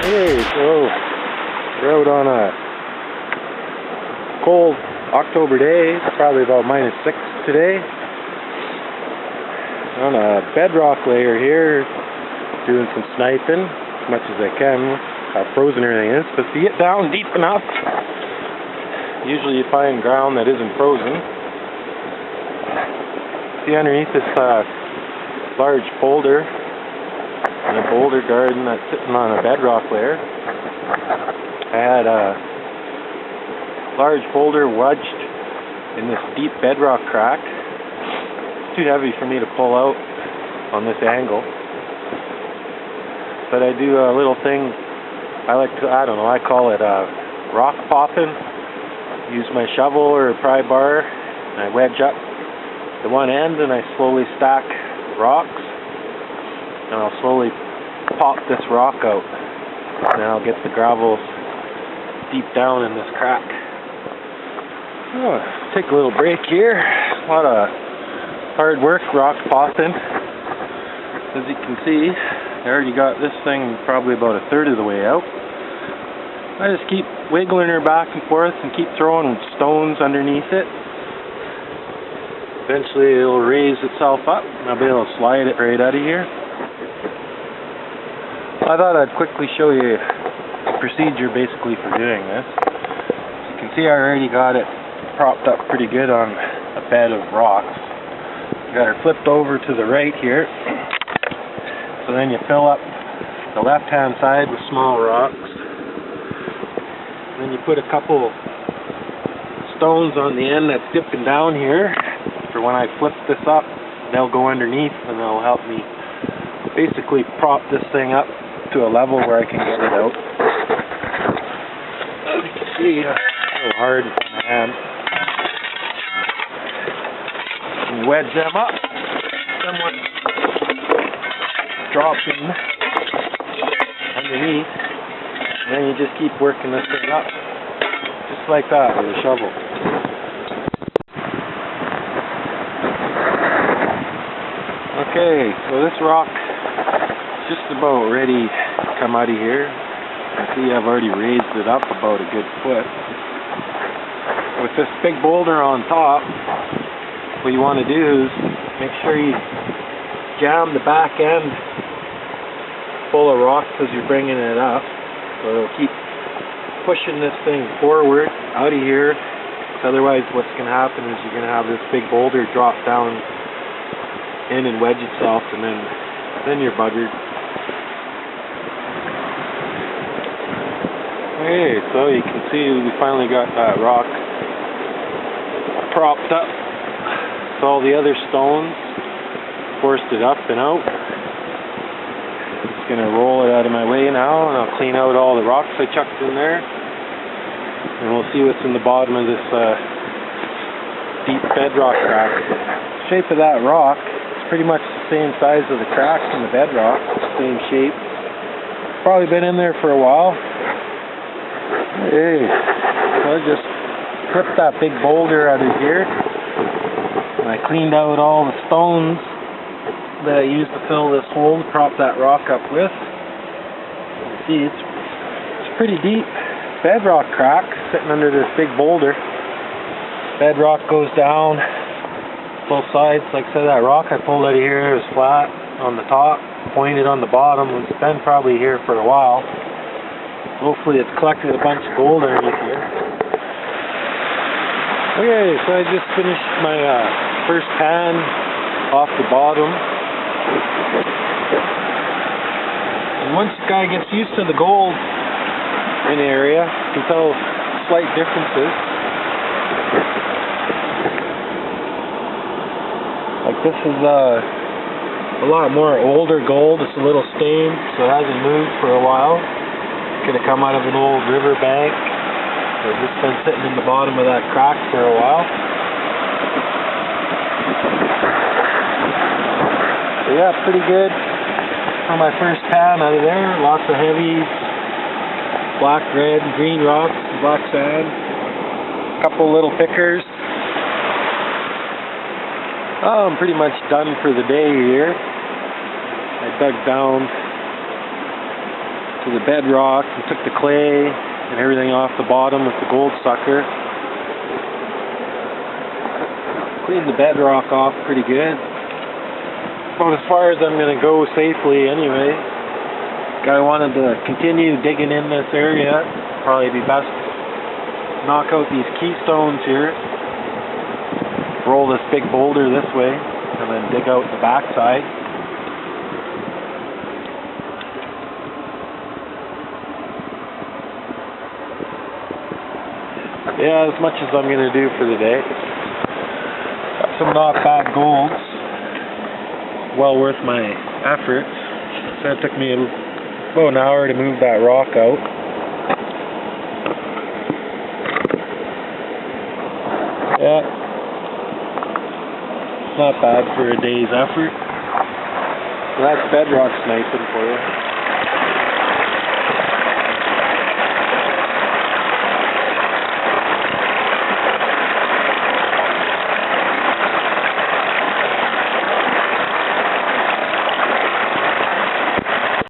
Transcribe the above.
Hey, so we're out on a cold October day. It's probably about -6 today. On a bedrock layer here, doing some sniping as much as I can. How frozen everything is, but if you get down deep enough, usually you find ground that isn't frozen. See underneath this large boulder. In a boulder garden that's sitting on a bedrock layer. I had a large boulder wedged in this deep bedrock crack. It's too heavy for me to pull out on this angle. But I do a little thing, I call it rock popping. Use my shovel or pry bar, and I wedge up the one end and I slowly stack rocks. And I'll slowly pop this rock out, and then I'll get the gravel deep down in this crack. Oh, take a little break here. A lot of hard work rock popping. As you can see, I already got this thing probably about 1/3 of the way out. I just keep wiggling her back and forth and keep throwing stones underneath it. Eventually it'll raise itself up and I'll be able to slide it right out of here. I thought I'd quickly show you the procedure basically for doing this. As you can see, I already got it propped up pretty good on a bed of rocks. Got her flipped over to the right here. So then you fill up the left-hand side with small rocks. Then you put a couple stones on the end that's dipping down here for when I flip this up. They'll go underneath and they'll help me basically prop this thing up to a level where I can get it out. As you can see, it's a little hard with my hand. And you wedge them up, somewhat dropping underneath, and then you just keep working this thing up, just like that with a shovel. Okay, so this rock just about ready to come out of here. See, I've already raised it up about a good foot. With this big boulder on top, what you want to do is make sure you jam the back end full of rocks as you're bringing it up. So it'll keep pushing this thing forward out of here. Otherwise, what's going to happen is you're going to have this big boulder drop down in and wedge itself, and then you're buggered. Okay, so you can see we finally got that rock propped up. So all the other stones forced it up and out. Just gonna roll it out of my way now, and I'll clean out all the rocks I chucked in there, and we'll see what's in the bottom of this deep bedrock crack. The shape of that rock is pretty much the same size of the cracks in the bedrock, same shape. Probably been in there for a while. Hey, so I just clipped that big boulder out of here, and I cleaned out all the stones that I used to fill this hole to prop that rock up with. You see, it's pretty deep bedrock crack sitting under this big boulder. Bedrock goes down both sides. Like I said, that rock I pulled out of here is flat on the top, pointed on the bottom. It's been probably here for a while. Hopefully it's collected a bunch of gold underneath here. Okay, so I just finished my first pan off the bottom. And once the guy gets used to the gold in the area, you can tell slight differences. Like this is a lot more older gold. It's a little stained, so it hasn't moved for a while. Could have come out of an old river bank. It's just been sitting in the bottom of that crack for a while. So yeah, pretty good for my first pan out of there. Lots of heavy black, red, and green rocks, black sand. A couple little pickers. Oh, I'm pretty much done for the day here. I dug down to the bedrock and took the clay and everything off the bottom with the gold sucker. Cleaned the bedrock off pretty good. About as far as I'm going to go safely anyway. Guy wanted to continue digging in this area. Probably be best to knock out these keystones here. Roll this big boulder this way and then dig out the backside. Yeah, as much as I'm going to do for the day. Got some not bad golds. Well worth my effort. So it took me about an hour to move that rock out. Yeah. Not bad for a day's effort. So that's bedrock sniping for you.